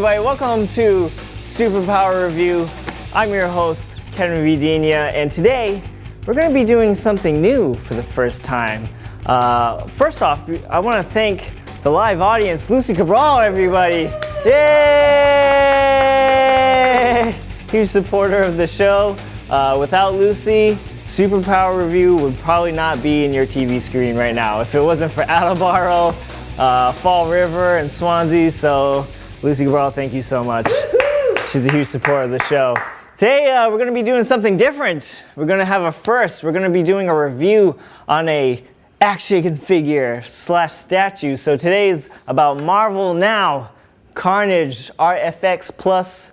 everybody, welcome to Superpower Review. I'm your host, Kevin Videnia, and today we're going to be doing something new for the first time. First off, I want to thank the live audience, Lucy Cabral, everybody. Yay! Huge supporter of the show. Without Lucy, Superpower Review would probably not be in your TV screen right now if it wasn't for Attleboro, Fall River, and Swansea. So Lucy Cabral, thank you so much. She's a huge supporter of the show. Today we're going to be doing something different. We're going to have a first. We're going to be doing a review on a action figure / statue. So today's about Marvel Now Carnage ARTFX Plus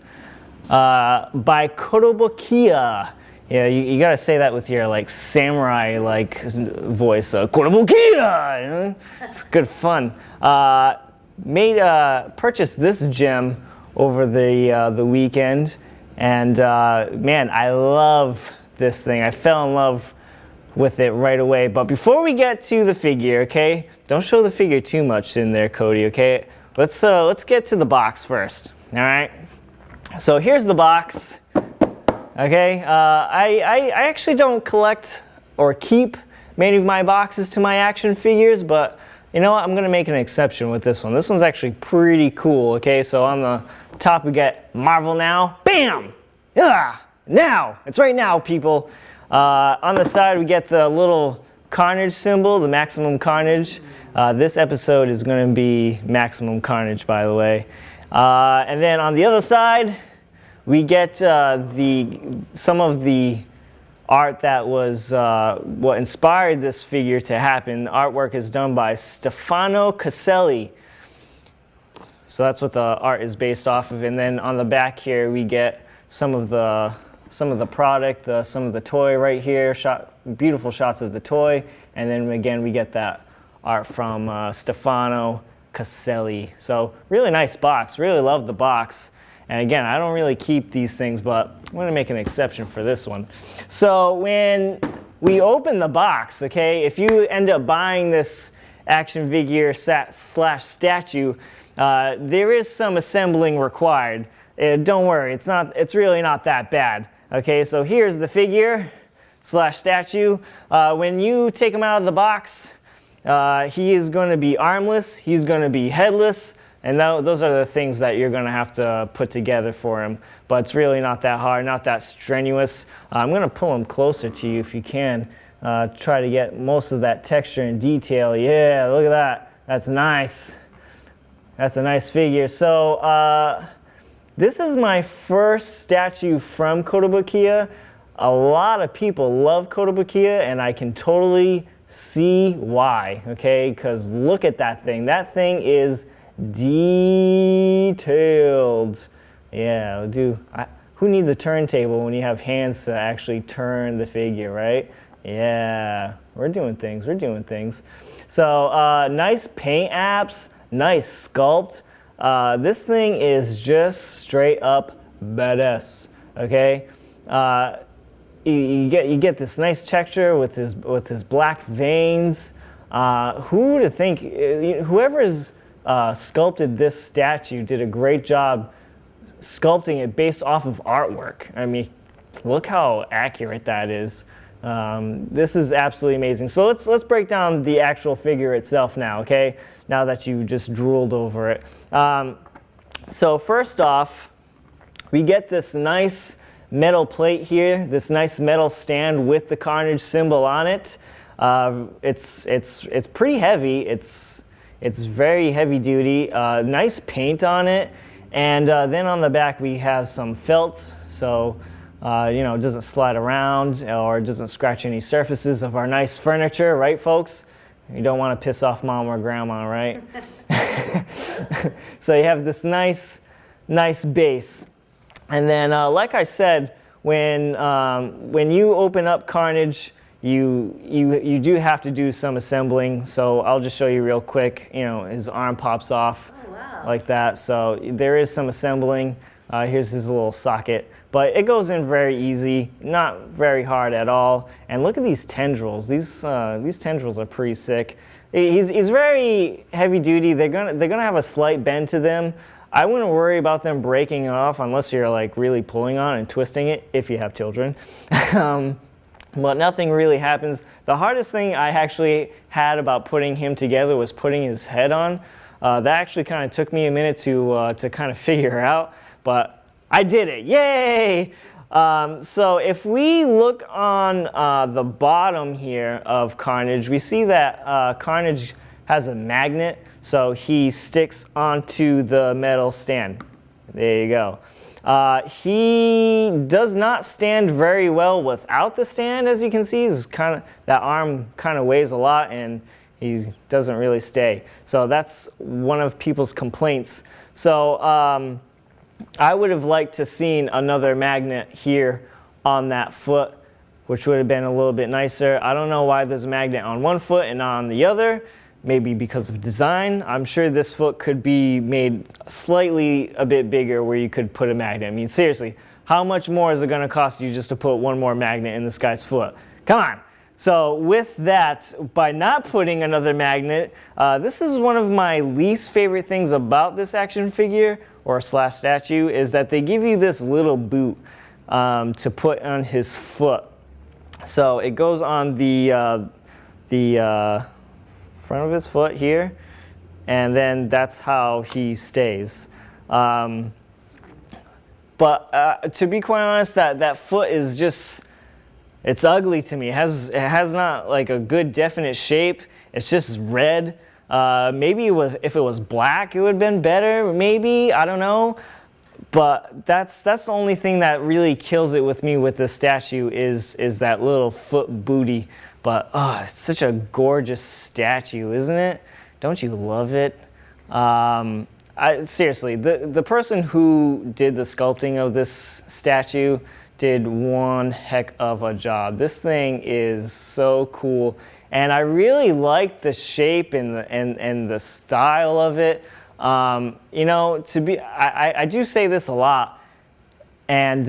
by Kotobukiya. Yeah, you gotta say that with your like samurai like voice. Kotobukiya, you know? It's good fun. Purchased this gem over the weekend, and man, I love this thing. I fell in love with it right away. But before we get to the figure, okay, don't show the figure too much in there, Cody. Okay, let's get to the box first. All right. So here's the box. Okay, I actually don't collect or keep many of my boxes to my action figures, but you know what? I'm gonna make an exception with this one. This one's actually pretty cool. Okay, so on the top we get Marvel Now. Bam! Yeah, now it's right now, people. On the side we get the little Carnage symbol, the Maximum Carnage. This episode is gonna be Maximum Carnage, by the way. And then on the other side, we get some of the art that was what inspired this figure to happen. The artwork is done by Stefano Caselli. So that's what the art is based off of. And then on the back here, we get some of the product, some of the toy right here. Beautiful shots of the toy. And then again, we get that art from Stefano Caselli. So really nice box. Really love the box. And again, I don't really keep these things, but I'm going to make an exception for this one. So when we open the box, okay, if you end up buying this action figure / statue, there is some assembling required. Don't worry, it's really not that bad. Okay, so here's the figure / statue. When you take him out of the box, he is going to be armless, he's going to be headless, and those are the things that you're going to have to put together for him. But it's really not that hard, not that strenuous. I'm going to pull him closer to you if you can. Try to get most of that texture and detail. Yeah, look at that. That's nice. That's a nice figure. So this is my first statue from Kotobukiya. A lot of people love Kotobukiya, and I can totally see why. Okay, because look at that thing. That thing is detailed. Yeah, who needs a turntable when you have hands to actually turn the figure, right? Yeah, we're doing things. So nice paint apps, nice sculpt. This thing is just straight up badass. Okay, you get this nice texture with his black veins. Who would think? Whoever's sculpted this statue did a great job sculpting it based off of artwork. I mean, look how accurate that is. This is absolutely amazing. So let's break down the actual figure itself now, okay? Now that you just drooled over it. So first off, we get this nice metal plate here, this nice metal stand with the Carnage symbol on it. It's pretty heavy. It's very heavy duty, nice paint on it, and then on the back we have some felt, so you know, it doesn't slide around or it doesn't scratch any surfaces of our nice furniture, right folks? You don't want to piss off mom or grandma, right? So you have this nice base, and then like I said, when you open up Carnage, you do have to do some assembling, so I'll just show you real quick. You know, his arm pops off like that, so there is some assembling. Here's his little socket, but it goes in very easy, not very hard at all. And look at these tendrils. These tendrils are pretty sick. He's very heavy duty. They're gonna have a slight bend to them. I wouldn't worry about them breaking it off unless you're like really pulling on and twisting it, if you have children. But nothing really happens. The hardest thing I actually had about putting him together was putting his head on. That actually kind of took me a minute to kind of figure out, but I did it, yay! So if we look on the bottom here of Carnage, we see that Carnage has a magnet, so he sticks onto the metal stand. There you go. He does not stand very well without the stand, as you can see. That arm kind of weighs a lot, and he doesn't really stay. So that's one of people's complaints. So I would have liked to seen another magnet here on that foot, which would have been a little bit nicer. I don't know why there's a magnet on one foot and not on the other. Maybe because of design. I'm sure this foot could be made slightly a bit bigger where you could put a magnet. I mean, seriously, how much more is it going to cost you just to put one more magnet in this guy's foot? Come on. So with that, by not putting another magnet, this is one of my least favorite things about this action figure or slash statue, is that they give you this little boot to put on his foot. So it goes on the front of his foot here, and then that's how he stays. But to be quite honest, that foot is just, it's ugly to me. It has not like a good definite shape. It's just red. Maybe if it was black, it would have been better. Maybe, I don't know. But that's the only thing that really kills it with me with this statue is that little foot booty. But it's such a gorgeous statue, isn't it? Don't you love it? Seriously, the person who did the sculpting of this statue did one heck of a job. This thing is so cool, and I really like the shape and the style of it. You know, I do say this a lot, and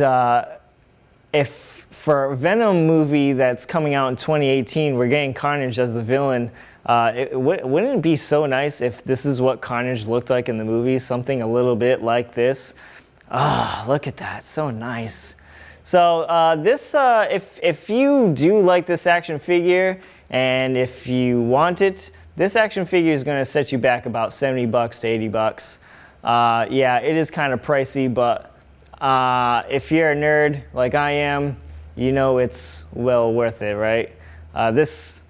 if for a Venom movie that's coming out in 2018, we're getting Carnage as the villain, wouldn't it be so nice if this is what Carnage looked like in the movie? Something a little bit like this. Look at that, so nice. So if you do like this action figure, and if you want it, this action figure is going to set you back about 70 bucks to 80 bucks. Yeah, it is kind of pricey, but if you're a nerd like I am, you know it's well worth it, right? This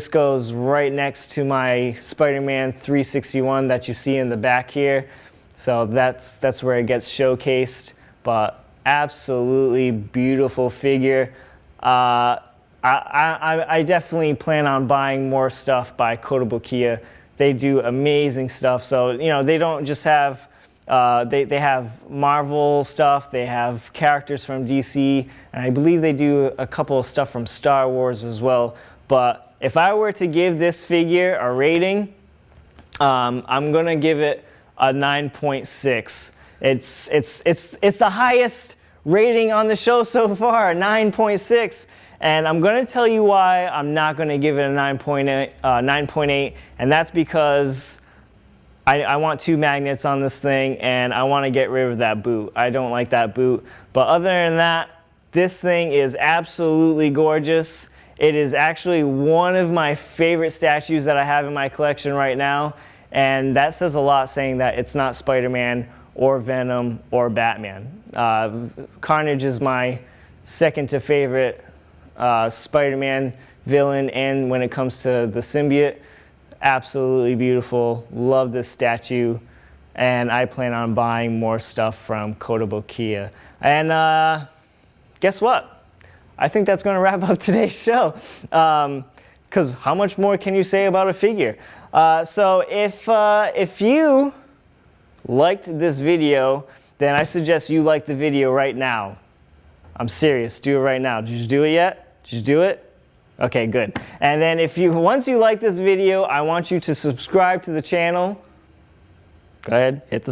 goes right next to my Spider-Man 361 that you see in the back here. So that's where it gets showcased, but absolutely beautiful figure. I definitely plan on buying more stuff by Kotobukiya. They do amazing stuff. So, you know, they don't just have, they have Marvel stuff, they have characters from DC, and I believe they do a couple of stuff from Star Wars as well. But if I were to give this figure a rating, I'm gonna give it a 9.6. It's the highest rating on the show so far, 9.6. And I'm going to tell you why I'm not going to give it a 9.8, and that's because I want two magnets on this thing, and I want to get rid of that boot. I don't like that boot. But other than that, this thing is absolutely gorgeous. It is actually one of my favorite statues that I have in my collection right now, and that says a lot, saying that it's not Spider-Man or Venom or Batman. Carnage is my second to favorite Spider-Man villain, and when it comes to the symbiote, absolutely beautiful. Love this statue, and I plan on buying more stuff from Kotobukiya. And guess what? I think that's going to wrap up today's show, because how much more can you say about a figure? So if you liked this video, then I suggest you like the video right now. I'm serious, do it right now. Did you do it yet? Did you do it? Okay, good. And then once you like this video, I want you to subscribe to the channel. Go ahead, hit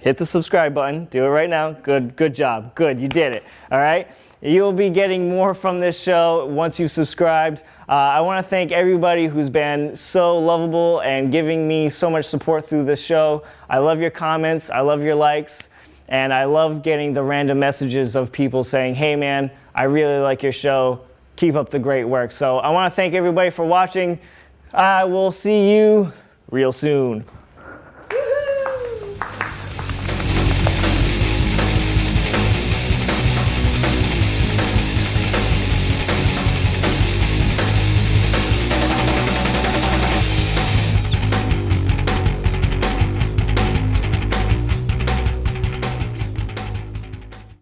hit the subscribe button. Do it right now. Good job. Good, you did it. All right? You'll be getting more from this show once you've subscribed. I want to thank everybody who's been so lovable and giving me so much support through this show. I love your comments. I love your likes. And I love getting the random messages of people saying, hey man, I really like your show. Keep up the great work. So I want to thank everybody for watching. I will see you real soon.